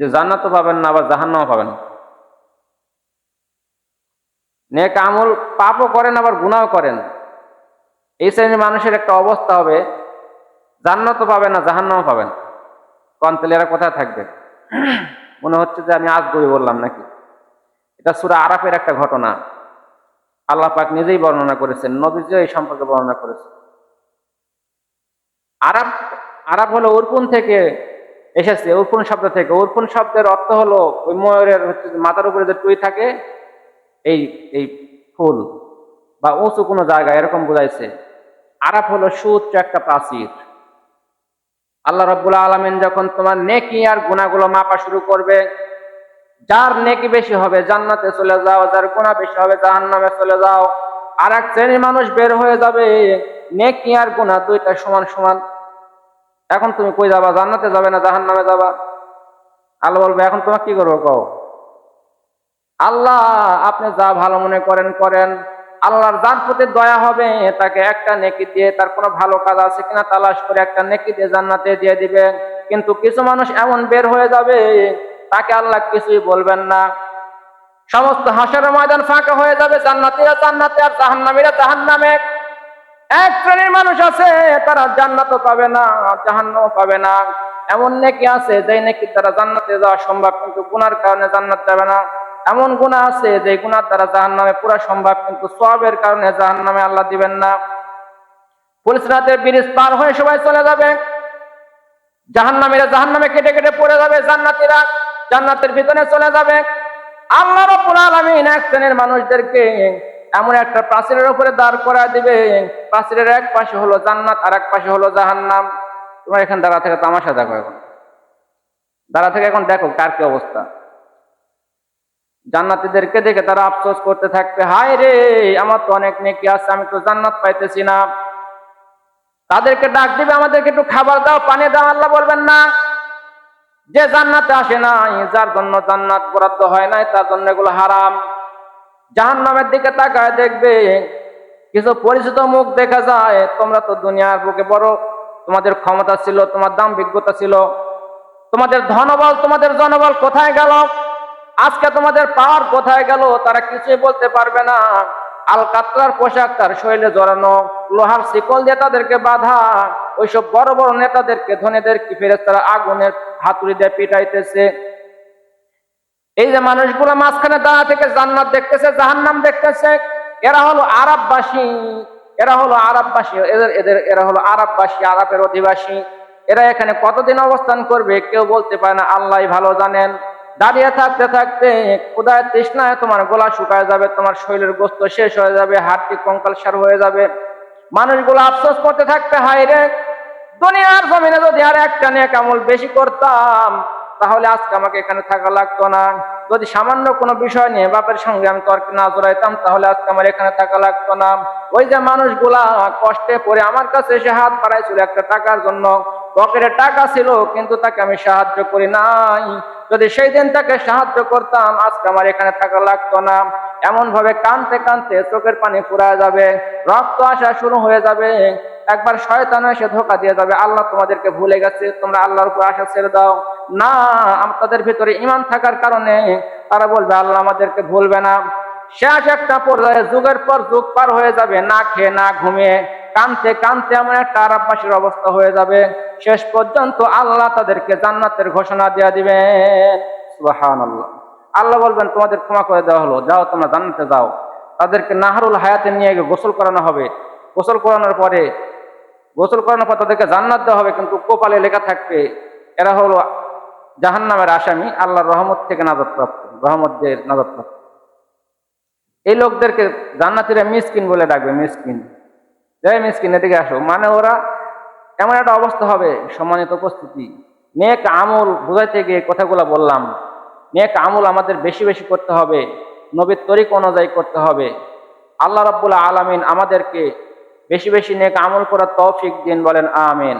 যে জান্নাতও পাবেন না আবার জাহান্নামও পাবেন না। নেক আমল পাপও করেন আবার গুনাহও করেন, এই শ্রেণীর মানুষের একটা অবস্থা হবে, জান্নাতও পাবে না জাহান্নামও পাবেন। কোন তাহলে এরা কোথায় থাকবে? মনে হচ্ছে যে আমি আজগুবি বললাম নাকি। এটা সূরা আরাফের একটা ঘটনা, আল্লাহ পাক নিজেই বর্ণনা করেছেন, নবীজিও এই সম্পর্কে বর্ণনা করেছেন। আরাব আরাব হলো উরকুন থেকে এসেছে, উরকুন শব্দ থেকে। উরকুন শব্দের অর্থ হলো ওই ময়ূরের হচ্ছে মাথার উপরে যে টুই থাকে, এই এই ফুল বা উঁচু কোনো জায়গা এরকম বোঝাইছে। আরাব হলো সুউচ্চ একটা প্রাচীর। আল্লাহ রাব্বুল আলামিন যখন তোমার নেকি আর গুনাহগুলো মাপা শুরু করবে, যার নেকি বেশি হবে জান্নাতে চলে যাও, যার গুনাহ বেশি হবে জাহান্নামে চলে যাও। আর এক শ্রেণীর মানুষ বের হয়ে যাবে, নেকি আর গুনাহ দুইটা সমান সমান। এখন তুমি কই যাবা? জান্নাতে যাবে না জাহান্নামে যাবা? আল্লাহ বলবে এখন তোমাকে কি করবো কও? আল্লাহ আপনি যা ভালো মনে করেন করেন। আল্লাহর যার প্রতি দয়া হবে তাকে একটা নেকি দিয়ে, তার কোনো ভালো কাজ আছে কিনা তালাশ করে একটা নেকি দিয়ে জান্নাতে দিয়ে দিবে। কিন্তু কিছু মানুষ এমন বের হয়ে যাবে, তাকে আল্লাহ কিছুই বলবেন না। সমস্ত হাসরের ময়দান ফাঁকা হয়ে যাবে, জান্নাতীরা জান্নাতে আর জাহান্নামীরা জাহান্নামে। এক শ্রেণীর মানুষ আছে তারা জান্নাতও পাবে না জাহান্নামও পাবে না। এমন নেকি আছে যে নেকি দ্বারা জান্নাতে যাওয়া সম্ভব কিন্তু গুনার কারণে জান্নাত যাবে না। এমন গুনাহ আছে যে গুনার দ্বারা জাহান্নামে পুরা সম্ভব কিন্তু সওয়াবের কারণে জাহান্নামে আল্লাহ দিবেন না। পুলিশ রাতের ব্রিজ পার হয়ে সবাই চলে যাবে, জাহান্নামীরা জাহান্নামে কেটে কেটে পড়ে যাবে, জান্নাতীরা জান্নাতের ভিতরে চলে যাবে। আল্লাহ রাব্বুল আলামিন এক শ্রেণীর মানুষদেরকে এমন একটা প্রাচীরের উপরে দাঁড় করা দিবে, প্রাচীরের এক পাশে হলো জান্নাত আর এক পাশে হলো জাহান্নাম। তোমার এখানে দাঁড়া থেকে তামাশা দেখো, এখন দাঁড়া থেকে এখন দেখো কার কি অবস্থা। জান্নাতীদেরকে দেখে তারা আফসোস করতে থাকবে, হায় রে আমার তো অনেক নেকি আছে, আমি তো জান্নাত পাইতেছি না। তাদেরকে ডাক দিবে, আমাদেরকে একটু খাবার দাও, পানি দাও। আল্লাহ বলবেন না, যে জান্নাতে আসে নাই, যার জন্য জান্নাত বরাদ্দ হয় নাই, তার জন্য এগুলো হারাম। জাহান্নামের দিকে তাকায় দেখবে কিছু পরিচিত মুখ দেখা যায়। তোমরা তো দুনিয়ার বুকে বড়, তোমাদের ক্ষমতা ছিল, তোমার দাম্ভিকতা ছিল, তোমাদের ধনবল তোমাদের জনবল কোথায় গেল? আজকে তোমাদের পাওয়ার কোথায় গেল? তারা কিছুই বলতে পারবে না। আলকাতরার পোশাক তার শরীরে জড়ানো, লোহার শিকল দিয়ে তাদেরকে বাঁধা। ওইসব বড় বড় নেতাদেরকে ধনীদের কি ফেরেশতারা আগুনের হাতুড়ি দিয়ে পিটাইতেছে। এই যে মানুষগুলো মাঝখানে দাঁড়া থেকে জান্নাত দেখতেছে জাহান্নাম দেখতেছে, এরা হলো আরববাসী। এরা হলো আরববাসী, এরা হলো আরববাসী, আরবের অধিবাসী। এরা এখানে কতদিন অবস্থান করবে কেউ বলতে পারে না, আল্লাহই ভালো জানেন। দাঁড়িয়ে থাকতে থাকতে ক্ষুধায় তৃষ্ণায় তোমার গলা শুকায় যাবে, তোমার শরীরের গোস্ত শেষ হয়ে যাবে, হাড়টি কঙ্কাল সার হয়ে যাবে। মানুষগুলো আফসোস করতে থাকতে, হায় রে দুনিয়ার জমিনে যদি আর একটা নেক আমল বেশি করতাম তাহলে আজকে আমাকে এখানে থাকা লাগতো না। যদি সামান্য কোনো বিষয় নিয়ে বাপের সঙ্গে আমি তর্কে না জড়াইতাম তাহলে আজকে আমার এখানে থাকা লাগতো না। ওই যে মানুষগুলা কষ্টে পড়ে আমার কাছে এসে হাত বাড়াইছিল একটা টাকার জন্য, পকেটে টাকা ছিল কিন্তু তাকে আমি সাহায্য করি নাই। যদি সেই দিন তাকে সাহায্য করতাম আজকে আমার এখানে থাকা লাগতো না। এমন ভাবে কানতে কানতে চোখের পানি ফুরায় যাবে, রক্ত আসা শুরু হয়ে যাবে। একবার শয়তান এসে ধোঁকা দিয়ে যাবে, আল্লাহ তোমাদেরকে ভুলে গেছে, তোমরা আল্লাহর উপর আশা ছেড়ে দাও না। তাদের ভিতরে ঈমান থাকার কারণে তারা বলবে আল্লাহ আমাদেরকে ভুলবে না। শেষ একটা পর্যায়ে যুগের পর যুগ পার হয়ে যাবে, না খেয়ে না ঘুমিয়ে কানতে কানতে এমন একটা আরববাসীর অবস্থা হয়ে যাবে। শেষ পর্যন্ত আল্লাহ তাদেরকে জান্নাতের ঘোষণা দিয়ে দিবেন। সুবহানাল্লাহ। আল্লাহ বলবেন তোমাদের ক্ষমা করে দেওয়া হলো, যাও তোমরা জান্নাতে যাও। তাদেরকে নাহরুল হায়াতে নিয়ে গিয়ে গোসল করানো হবে। গোসল করানোর পর তাদেরকে জান্নাত দেওয়া হবে, কিন্তু কপালে লেখা থাকবে এরা হলো জাহান্নামের আসামি, আল্লাহর রহমত থেকে নাজাতপ্রাপ্ত, রহমত দিয়ে নাজাতপ্রাপ্ত। এই লোকদেরকে জান্নাতীরা মিসকিন বলে ডাকবে, মিসকিন, জয় মিসকিন এদিকে আসো। মানে ওরা এমন একটা অবস্থা হবে। সম্মানিত উপস্থিতি, নেক আমল বুঝাইতে গিয়ে কথাগুলো বললাম। নেক আমল আমাদের বেশি বেশি করতে হবে, নবীর তরিক অনুযায়ী করতে হবে। আল্লাহ রাব্বুল আলামিন আমাদেরকে বেশি বেশি নেক আমল করার তৌফিক দিন, বলেন আমিন।